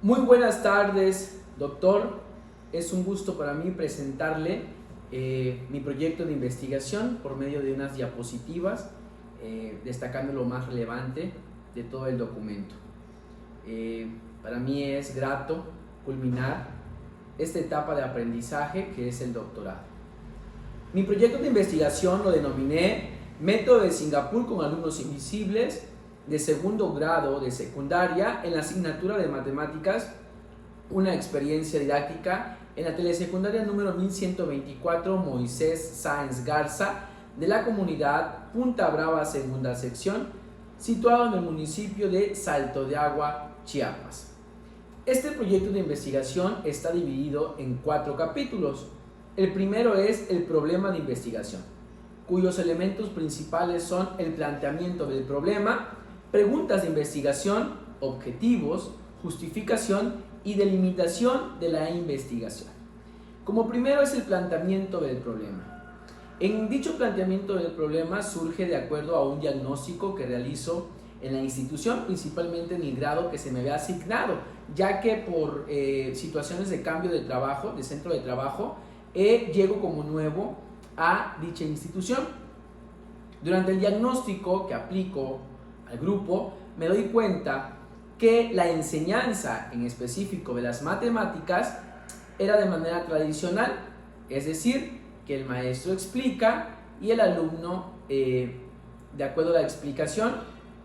Muy buenas tardes, doctor. Es un gusto para mí presentarle mi proyecto de investigación por medio de unas diapositivas, destacando lo más relevante de todo el documento. Para mí es grato culminar esta etapa de aprendizaje que es el doctorado. Mi proyecto de investigación lo denominé Método de Singapur con alumnos invisibles de segundo grado de secundaria en la asignatura de matemáticas, una experiencia didáctica en la telesecundaria número 1124 Moisés Sáenz Garza de la comunidad Punta Brava segunda sección, situado en el municipio de Salto de Agua, Chiapas. Este proyecto de investigación está dividido en 4 capítulos. El primero es el problema de investigación, cuyos elementos principales son el planteamiento del problema, preguntas de investigación, objetivos, justificación y delimitación de la investigación. Como primero es el planteamiento del problema. En dicho planteamiento del problema surge de acuerdo a un diagnóstico que realizo en la institución, principalmente en el grado que se me había asignado, ya que por situaciones de cambio de trabajo, de centro de trabajo, llego como nuevo a dicha institución. Durante el diagnóstico que aplico al grupo, me doy cuenta que la enseñanza en específico de las matemáticas era de manera tradicional, es decir, que el maestro explica y el alumno, de acuerdo a la explicación,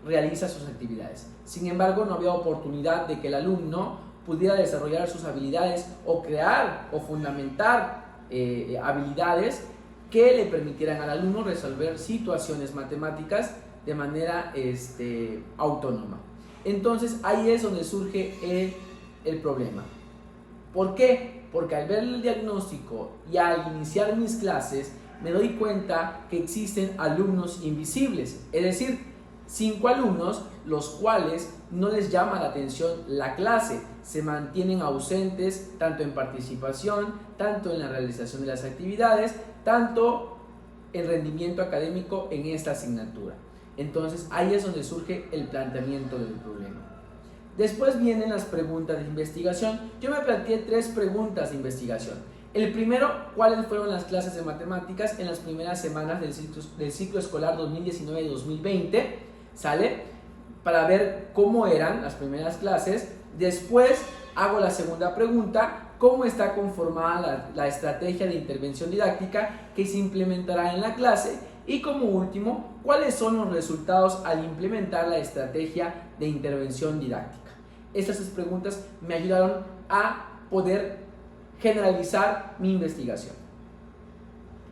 realiza sus actividades. Sin embargo, no había oportunidad de que el alumno pudiera desarrollar sus habilidades o crear o fundamentar habilidades que le permitieran al alumno resolver situaciones matemáticas de manera autónoma. Entonces ahí es donde surge el problema. ¿Por qué? Porque al ver el diagnóstico y al iniciar mis clases me doy cuenta que existen alumnos invisibles, es decir, 5 alumnos los cuales no les llama la atención la clase, se mantienen ausentes tanto en participación, tanto en la realización de las actividades, tanto en rendimiento académico en esta asignatura. Entonces ahí es donde surge el planteamiento del problema. Después vienen las preguntas de investigación. Yo me planteé 3 preguntas de investigación. El primero, ¿cuáles fueron las clases de matemáticas en las primeras semanas del ciclo escolar 2019-2020? ¿Sale? Para ver cómo eran las primeras clases. Después hago la segunda pregunta, ¿cómo está conformada la estrategia de intervención didáctica que se implementará en la clase? Y como último, ¿cuáles son los resultados al implementar la estrategia de intervención didáctica? Estas 3 preguntas me ayudaron a poder generalizar mi investigación.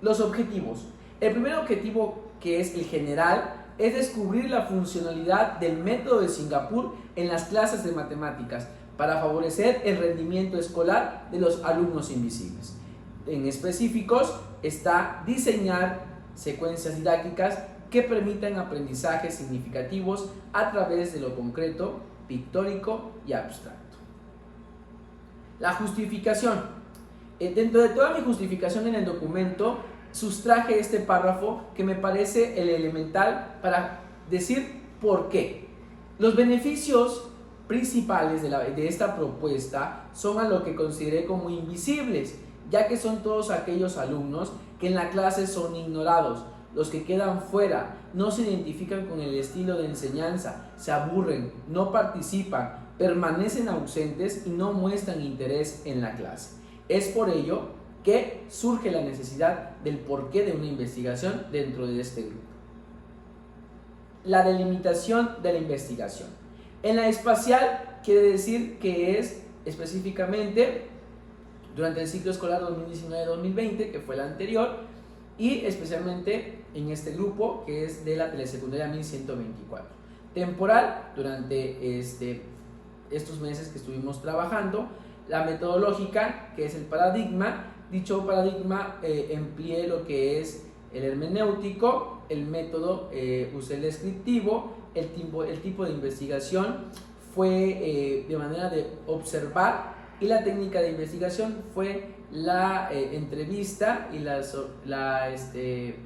Los objetivos. El primer objetivo, que es el general, es descubrir la funcionalidad del método de Singapur en las clases de matemáticas para favorecer el rendimiento escolar de los alumnos invisibles. En específicos está diseñar secuencias didácticas que permitan aprendizajes significativos a través de lo concreto, pictórico y abstracto. La justificación. Dentro de toda mi justificación en el documento, sustraje este párrafo que me parece el elemental para decir por qué. Los beneficios principales de esta propuesta son a lo que consideré como invisibles, ya que son todos aquellos alumnos que en la clase son ignorados, los que quedan fuera, no se identifican con el estilo de enseñanza, se aburren, no participan, permanecen ausentes y no muestran interés en la clase. Es por ello que surge la necesidad del porqué de una investigación dentro de este grupo. La delimitación de la investigación. En la espacial quiere decir que es específicamente durante el ciclo escolar 2019-2020, que fue el anterior, y especialmente en este grupo que es de la telesecundaria 1124. Temporal, durante estos meses que estuvimos trabajando. La metodológica, que es el paradigma. Dicho paradigma empleé lo que es el hermenéutico, el método usé el descriptivo, el tipo de investigación fue de manera de observar, y la técnica de investigación fue la entrevista y la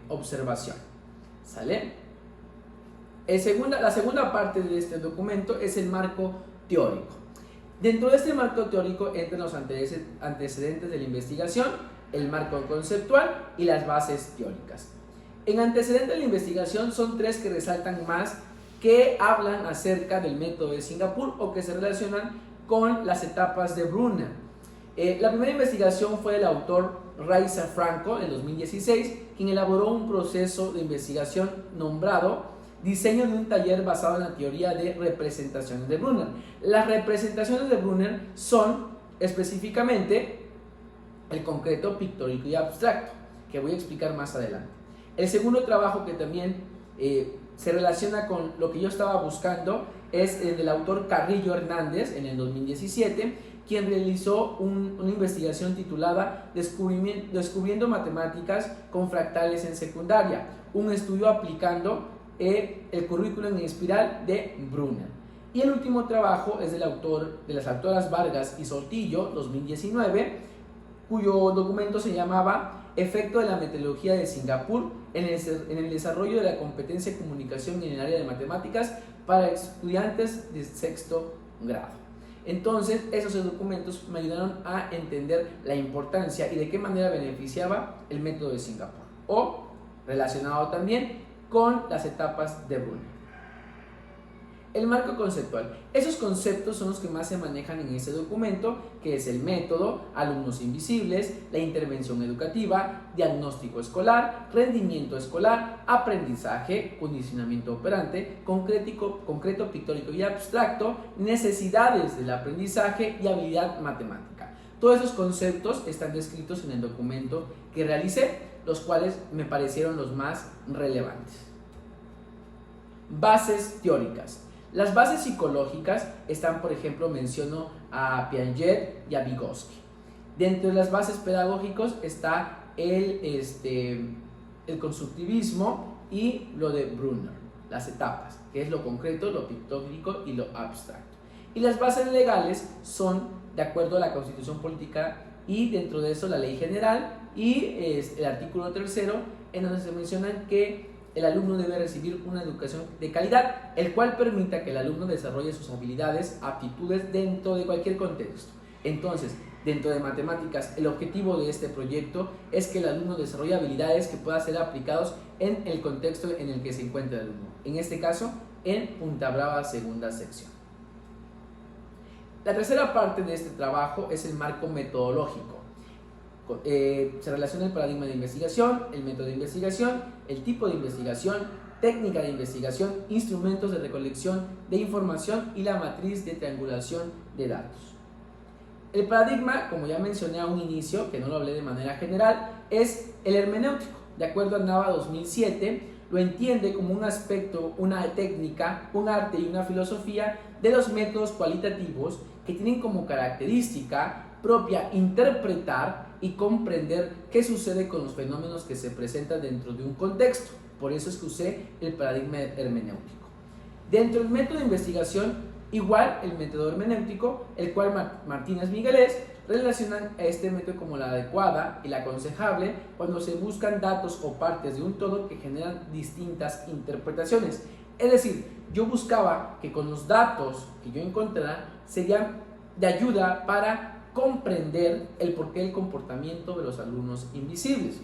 observación. ¿Sale? La segunda parte de este documento es el marco teórico. Dentro de este marco teórico entran los antecedentes de la investigación, el marco conceptual y las bases teóricas. En antecedentes de la investigación son tres que resaltan más, que hablan acerca del método de Singapur o que se relacionan con las etapas de Brunner. La primera investigación fue del autor Raiza Franco en 2016, quien elaboró un proceso de investigación nombrado diseño de un taller basado en la teoría de representaciones de Brunner. Las representaciones de Brunner son específicamente el concreto, pictórico y abstracto, que voy a explicar más adelante. El segundo trabajo que también se relaciona con lo que yo estaba buscando es el del autor Carrillo Hernández en el 2017, quien realizó una investigación titulada Descubriendo matemáticas con fractales en secundaria, un estudio aplicando el currículum en espiral de Brunner. Y el último trabajo es del autor, de las autoras Vargas y Sotillo, 2019, cuyo documento se llamaba Efecto de la metodología de Singapur en el desarrollo de la competencia de comunicación en el área de matemáticas para estudiantes de sexto grado. Entonces, esos documentos me ayudaron a entender la importancia y de qué manera beneficiaba el método de Singapur, o relacionado también con las etapas de Brunner. El marco conceptual. Esos conceptos son los que más se manejan en este documento, que es el método, alumnos invisibles, la intervención educativa, diagnóstico escolar, rendimiento escolar, aprendizaje, condicionamiento operante, concreto, pictórico y abstracto, necesidades del aprendizaje y habilidad matemática. Todos esos conceptos están descritos en el documento que realicé, los cuales me parecieron los más relevantes. Bases teóricas. Las bases psicológicas están, por ejemplo, menciono a Piaget y a Vygotsky. Dentro de las bases pedagógicas está el constructivismo y lo de Brunner, las etapas, que es lo concreto, lo pictórico y lo abstracto. Y las bases legales son de acuerdo a la Constitución Política y dentro de eso la Ley General y el artículo 3, en donde se menciona que el alumno debe recibir una educación de calidad, el cual permita que el alumno desarrolle sus habilidades, aptitudes dentro de cualquier contexto. Entonces, dentro de matemáticas, el objetivo de este proyecto es que el alumno desarrolle habilidades que puedan ser aplicados en el contexto en el que se encuentra el alumno. En este caso, en Punta Brava, segunda sección. La tercera parte de este trabajo es el marco metodológico. Se relaciona el paradigma de investigación, el método de investigación, el tipo de investigación, técnica de investigación, instrumentos de recolección de información y la matriz de triangulación de datos. El paradigma, como ya mencioné a un inicio, que no lo hablé de manera general, es el hermenéutico. De acuerdo a Nava 2007, lo entiende como un aspecto, una técnica, un arte y una filosofía de los métodos cualitativos que tienen como característica propia interpretar y comprender qué sucede con los fenómenos que se presentan dentro de un contexto. Por eso es que usé el paradigma hermenéutico. Dentro del método de investigación, igual el método hermenéutico, el cual Martínez Miguelés relacionan a este método como la adecuada y la aconsejable cuando se buscan datos o partes de un todo que generan distintas interpretaciones. Es decir, yo buscaba que con los datos que yo encontrara serían de ayuda para comprender el porqué del comportamiento de los alumnos invisibles.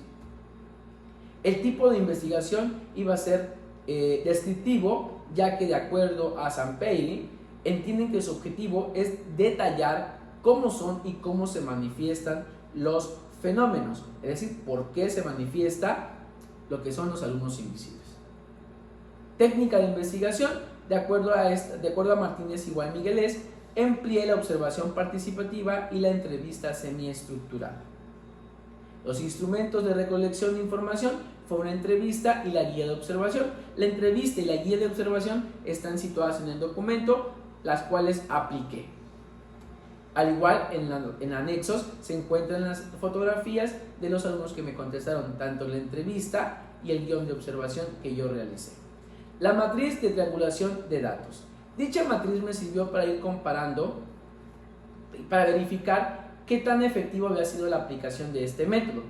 El tipo de investigación iba a ser descriptivo, ya que de acuerdo a Zampeiri, entienden que su objetivo es detallar cómo son y cómo se manifiestan los fenómenos, es decir, por qué se manifiesta lo que son los alumnos invisibles. Técnica de investigación, de acuerdo a Martínez igual Miguelés, empleé la observación participativa y la entrevista semiestructurada. Los instrumentos de recolección de información fue una entrevista y la guía de observación. La entrevista y la guía de observación están situadas en el documento, las cuales apliqué. Al igual, en anexos se encuentran las fotografías de los alumnos que me contestaron, tanto la entrevista y el guión de observación que yo realicé. La matriz de triangulación de datos. Dicha matriz me sirvió para ir comparando, para verificar qué tan efectivo había sido la aplicación de este método.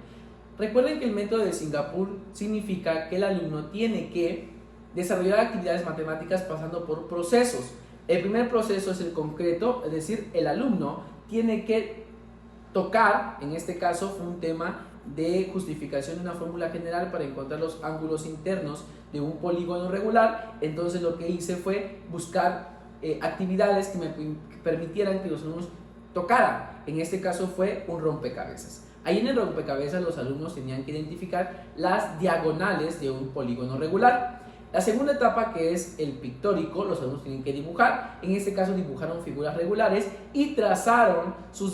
Recuerden que el método de Singapur significa que el alumno tiene que desarrollar actividades matemáticas pasando por procesos. El primer proceso es el concreto, es decir, el alumno tiene que tocar, en este caso fue un tema de justificación de una fórmula general para encontrar los ángulos internos de un polígono regular. Entonces lo que hice fue buscar actividades que me permitieran que los alumnos tocaran. En este caso fue un rompecabezas. Ahí en el rompecabezas los alumnos tenían que identificar las diagonales de un polígono regular. La segunda etapa, que es el pictórico, los alumnos tienen que dibujar. En este caso dibujaron figuras regulares y trazaron sus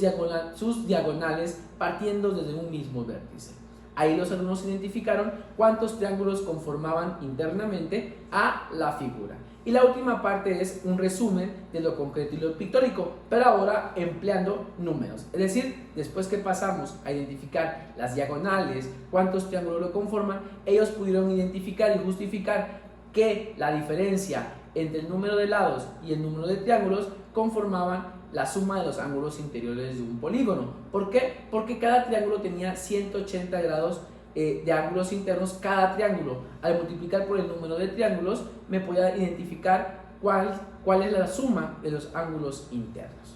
diagonales partiendo desde un mismo vértice. Ahí los alumnos identificaron cuántos triángulos conformaban internamente a la figura. Y la última parte es un resumen de lo concreto y lo pictórico, pero ahora empleando números. Es decir, después que pasamos a identificar las diagonales, cuántos triángulos lo conforman, ellos pudieron identificar y justificar que la diferencia entre el número de lados y el número de triángulos conformaban la suma de los ángulos interiores de un polígono. ¿Por qué? Porque cada triángulo tenía 180 grados de ángulos internos cada triángulo. Al multiplicar por el número de triángulos me podía identificar cuál es la suma de los ángulos internos.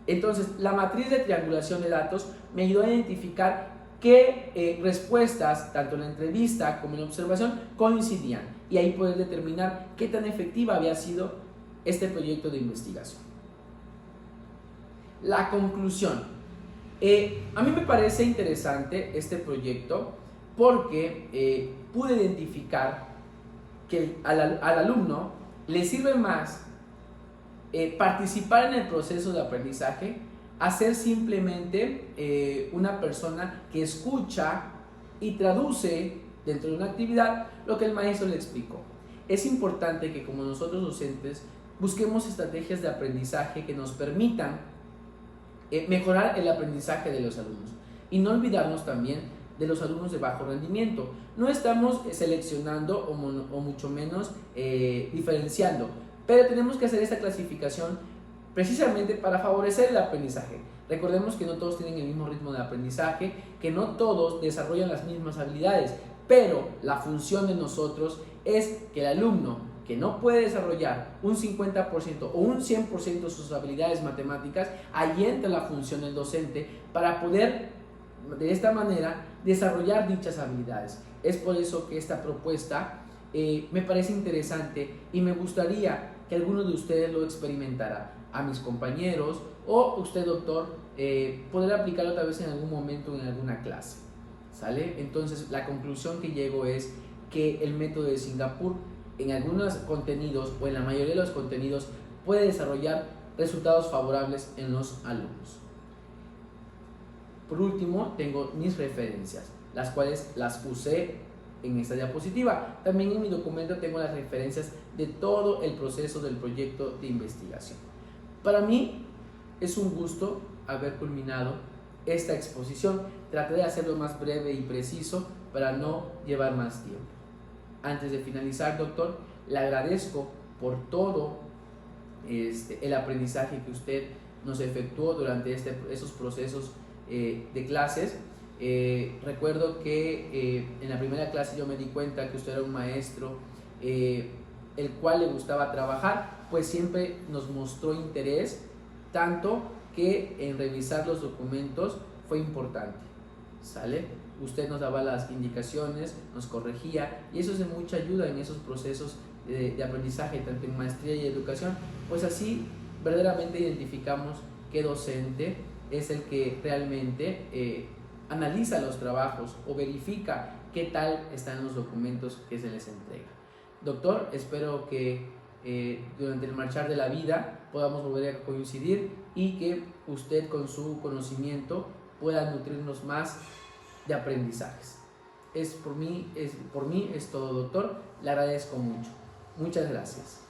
Entonces, la matriz de triangulación de datos me ayudó a identificar qué respuestas, tanto en la entrevista como en la observación, coincidían, y ahí poder determinar qué tan efectiva había sido este proyecto de investigación. La conclusión. A mí me parece interesante este proyecto porque pude identificar que al alumno le sirve más participar en el proceso de aprendizaje a ser simplemente una persona que escucha y traduce dentro de una actividad lo que el maestro le explicó. Es importante que como nosotros docentes busquemos estrategias de aprendizaje que nos permitan mejorar el aprendizaje de los alumnos y no olvidarnos también de los alumnos de bajo rendimiento. No estamos seleccionando o mucho menos diferenciando, pero tenemos que hacer esta clasificación precisamente para favorecer el aprendizaje. Recordemos que no todos tienen el mismo ritmo de aprendizaje, que no todos desarrollan las mismas habilidades, pero la función de nosotros es que el alumno que no puede desarrollar un 50% o un 100% de sus habilidades matemáticas, ahí entra la función del docente para poder de esta manera desarrollar dichas habilidades. Es por eso que esta propuesta me parece interesante y me gustaría que alguno de ustedes lo experimentara. A mis compañeros o usted, doctor, poder aplicarlo otra vez en algún momento en alguna clase. ¿Sale? Entonces la conclusión que llego es que el método de Singapur en algunos contenidos o en la mayoría de los contenidos puede desarrollar resultados favorables en los alumnos. Por último, tengo mis referencias, las cuales las usé en esta diapositiva. También en mi documento tengo las referencias de todo el proceso del proyecto de investigación. Para mí es un gusto haber culminado esta exposición. Traté de hacerlo más breve y preciso para no llevar más tiempo. Antes de finalizar, doctor, le agradezco por todo el aprendizaje que usted nos efectuó durante esos procesos de clases. Recuerdo que en la primera clase yo me di cuenta que usted era un maestro el cual le gustaba trabajar, pues siempre nos mostró interés, tanto que en revisar los documentos fue importante. ¿Sale? Usted nos daba las indicaciones, nos corregía, y eso es de mucha ayuda en esos procesos de aprendizaje, tanto en maestría y educación. Pues así verdaderamente identificamos qué docente es el que realmente analiza los trabajos o verifica qué tal están los documentos que se les entrega. Doctor, espero que durante el marchar de la vida podamos volver a coincidir y que usted con su conocimiento pueda nutrirnos más de aprendizajes. Por mí es todo, doctor. Le agradezco mucho. Muchas gracias.